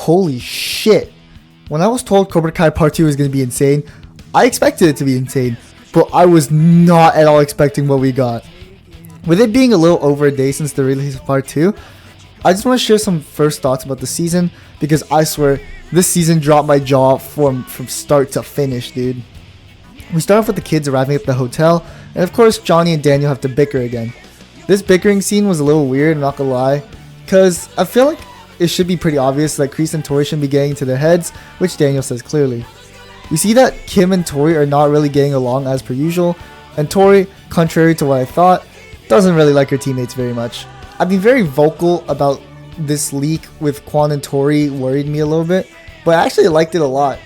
holy shit. When I was told Cobra Kai Part 2 was going to be insane, I expected it to be insane, but I was not at all expecting what we got. With it being a little over a day since the release of Part 2, I just want to share some first thoughts about the season, because I swear, this season dropped my jaw from start to finish, dude. We start off with the kids arriving at the hotel, and of course Johnny and Daniel have to bicker again. This bickering scene was a little weird, I'm not gonna lie, because I feel like it should be pretty obvious that Kreese and Tori should be getting to their heads, which Daniel says clearly. We see that Kim and Tori are not really getting along as per usual, and Tori, contrary to what I thought, doesn't really like her teammates very much. I've been very vocal about this leak with Kwon and Tori worried me a little bit, but I actually liked it a lot.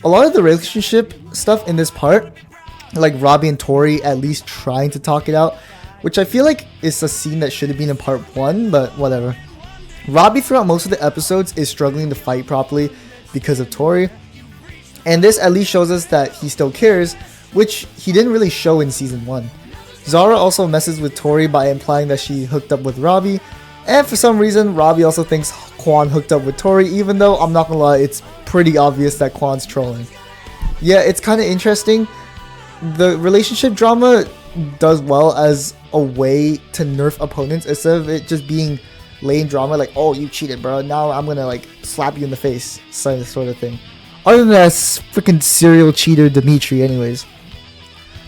A lot of the relationship stuff in this part, like Robbie and Tori at least trying to talk it out, which I feel like is a scene that should have been in part 1, but whatever. Robbie throughout most of the episodes is struggling to fight properly because of Tori, and this at least shows us that he still cares, which he didn't really show in season 1. Zara also messes with Tori by implying that she hooked up with Robbie, and for some reason Robbie also thinks Kwon hooked up with Tori, even though I'm not gonna lie, it's pretty obvious that Kwon's trolling. Yeah, it's kind of interesting. The relationship drama does well as a way to nerf opponents instead of it just being lame drama like, oh, you cheated, bro, now I'm gonna like slap you in the face, sort of thing. Other than that freaking serial cheater Dimitri anyways.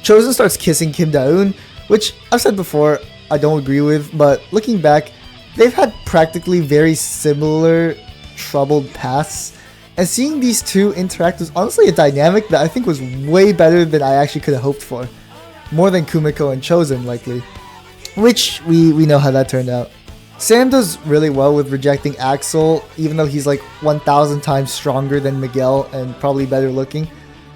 Chosen starts kissing Kim Da-eun, which I've said before I don't agree with, but looking back, they've had practically very similar troubled pasts, and seeing these two interact was honestly a dynamic that I think was way better than I actually could have hoped for. More than Kumiko and Chosen, likely. Which, we know how that turned out. Sam does really well with rejecting Axel, even though he's like 1,000 times stronger than Miguel and probably better looking.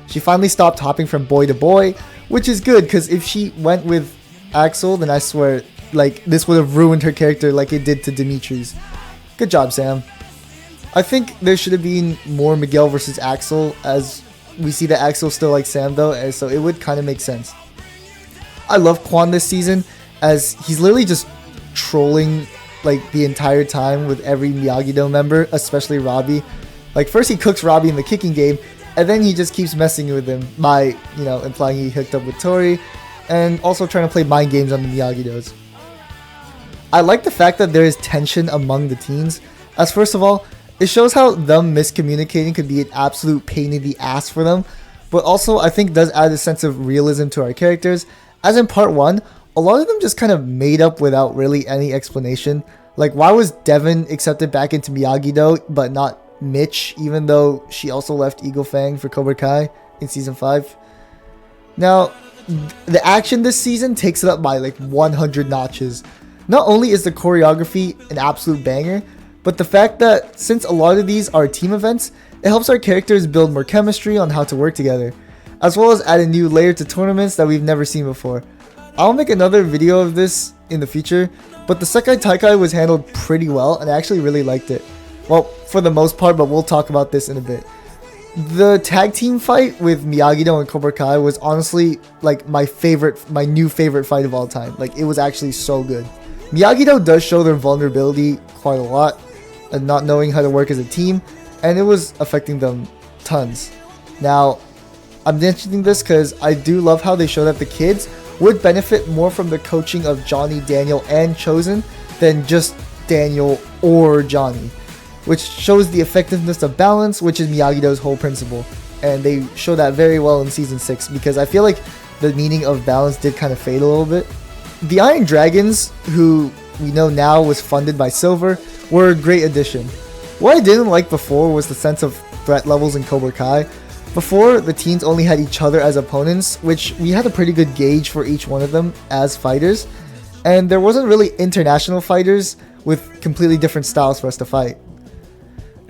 She finally stopped hopping from boy to boy, which is good, because if she went with Axel, then I swear, like, this would have ruined her character like it did to Dimitri's. Good job, Sam. I think there should have been more Miguel versus Axel, as we see that Axel still likes Sam though, and so it would kind of make sense. I love Kwon this season, as he's literally just trolling like the entire time with every Miyagi-Do member, especially Robbie. Like, first he cooks Robbie in the kicking game, and then he just keeps messing with him by, you know, implying he hooked up with Tori, and also trying to play mind games on the Miyagi-Dos. I like the fact that there is tension among the teens, as first of all, it shows how them miscommunicating could be an absolute pain in the ass for them, but also I think does add a sense of realism to our characters, as in part 1, a lot of them just kind of made up without really any explanation. Like, why was Devin accepted back into Miyagi-Do but not Mitch, even though she also left Eagle Fang for Cobra Kai in season 5? Now, the action this season takes it up by like 100 notches. Not only is the choreography an absolute banger, but the fact that since a lot of these are team events, it helps our characters build more chemistry on how to work together, as well as add a new layer to tournaments that we've never seen before. I'll make another video of this in the future, but the Sekai Taikai was handled pretty well and I actually really liked it. Well, for the most part, but we'll talk about this in a bit. The tag team fight with Miyagi-Do and Cobra Kai was honestly like my new favorite fight of all time. Like, it was actually so good. Miyagi-Do does show their vulnerability quite a lot and not knowing how to work as a team, and it was affecting them tons. Now, I'm mentioning this because I do love how they show that the kids would benefit more from the coaching of Johnny, Daniel, and Chosen than just Daniel or Johnny, which shows the effectiveness of balance, which is Miyagi-Do's whole principle, and they show that very well in season 6, because I feel like the meaning of balance did kind of fade a little bit. The Iron Dragons, who we know now was funded by Silver, were a great addition. What I didn't like before was the sense of threat levels in Cobra Kai. Before, the teens only had each other as opponents, which we had a pretty good gauge for each one of them as fighters, and there wasn't really international fighters with completely different styles for us to fight.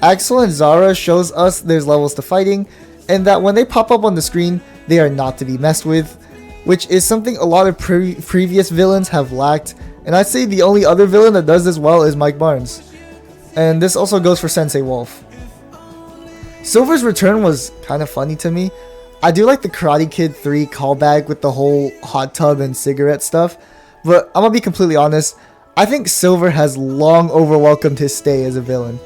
Axel and Zara shows us there's levels to fighting, and that when they pop up on the screen, they are not to be messed with, which is something a lot of previous villains have lacked, and I'd say the only other villain that does this well is Mike Barnes. And this also goes for Sensei Wolf. Silver's return was kind of funny to me. I do like the Karate Kid 3 callback with the whole hot tub and cigarette stuff, but I'm gonna be completely honest, I think Silver has long overwelcomed his stay as a villain.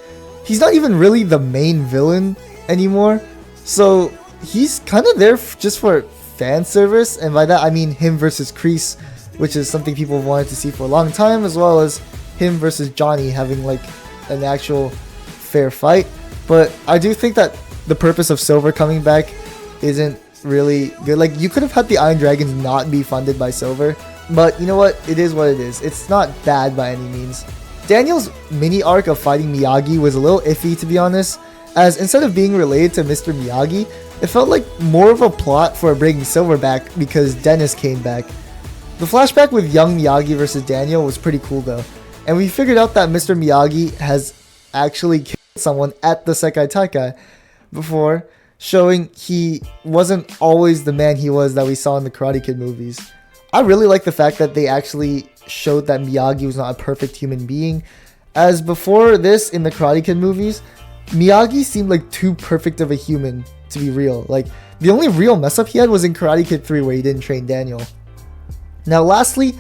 he's not even really the main villain anymore. So he's kind of there just for fan service, and by that I mean him versus Kreese, which is something people have wanted to see for a long time, as well as him versus Johnny having like an actual fair fight. But I do think that the purpose of Silver coming back isn't really good. Like, you could have had the Iron Dragons not be funded by Silver, but you know what? It is what it is. It's not bad by any means. Daniel's mini arc of fighting Miyagi was a little iffy, to be honest, as instead of being related to Mr. Miyagi, it felt like more of a plot for bringing Silver back because Dennis came back. The flashback with young Miyagi versus Daniel was pretty cool though, and we figured out that Mr. Miyagi has actually killed someone at the Sekai Taikai before, showing he wasn't always the man he was that we saw in the Karate Kid movies. I really like the fact that they actually showed that Miyagi was not a perfect human being, as before this in the Karate Kid movies, Miyagi seemed like too perfect of a human to be real. Like, the only real mess up he had was in Karate Kid 3 where he didn't train Daniel. Now lastly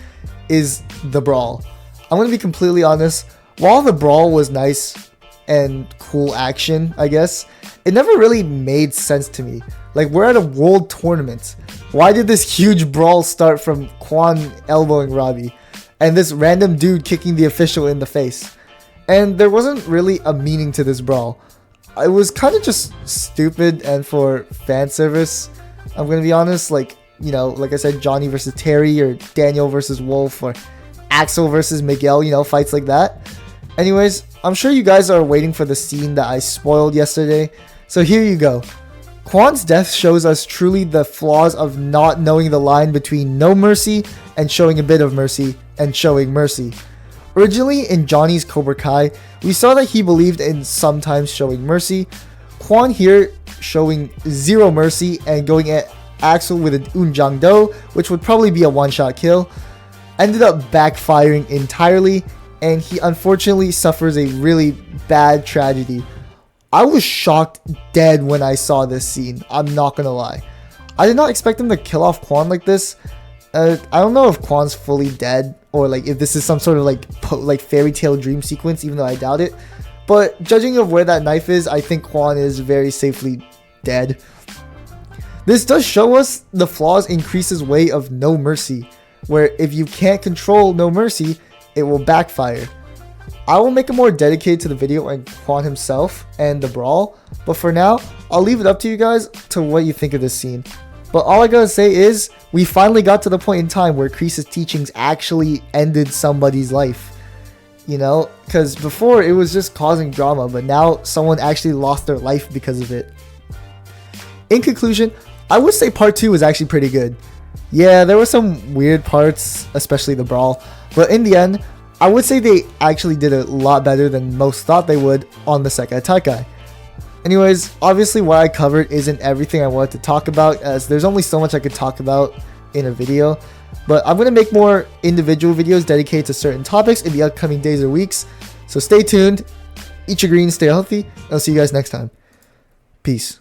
is the brawl. I'm going to be completely honest, while the brawl was nice and cool action, I guess, it never really made sense to me. Like, we're at a world tournament. Why did this huge brawl start from Quan elbowing Robbie and this random dude kicking the official in the face? And there wasn't really a meaning to this brawl. It was kind of just stupid and for fan service. I'm going to be honest, like, you know, like I said, Johnny versus Terry or Daniel versus Wolf or Axel versus Miguel, you know, fights like that. Anyways, I'm sure you guys are waiting for the scene that I spoiled yesterday. So here you go. Quan's death shows us truly the flaws of not knowing the line between no mercy and showing a bit of mercy and showing mercy. Originally in Johnny's Cobra Kai, we saw that he believed in sometimes showing mercy. Quan here showing zero mercy and going at Axel with an Unjang Do, which would probably be a one-shot kill, ended up backfiring entirely, and he unfortunately suffers a really bad tragedy. I was shocked dead when I saw this scene, I'm not gonna lie. I did not expect him to kill off Quan like this. I don't know if Quan's fully dead, or like if this is some sort of like fairy tale dream sequence, even though I doubt it. But judging of where that knife is, I think Quan is very safely dead. This does show us the flaws in Kreese's way of no mercy, where if you can't control no mercy, it will backfire. I will make a more dedicated to the video on Quan himself and the brawl, but for now, I'll leave it up to you guys to what you think of this scene. But all I gotta say is, we finally got to the point in time where Kreese's teachings actually ended somebody's life. You know, because before it was just causing drama, but now someone actually lost their life because of it. In conclusion, I would say part 2 was actually pretty good. Yeah, there were some weird parts, especially the brawl, but in the end, I would say they actually did a lot better than most thought they would on the Sekai Taikai. Anyways, obviously what I covered isn't everything I wanted to talk about, as there's only so much I could talk about in a video, but I'm going to make more individual videos dedicated to certain topics in the upcoming days or weeks, so stay tuned, eat your greens, stay healthy, and I'll see you guys next time. Peace.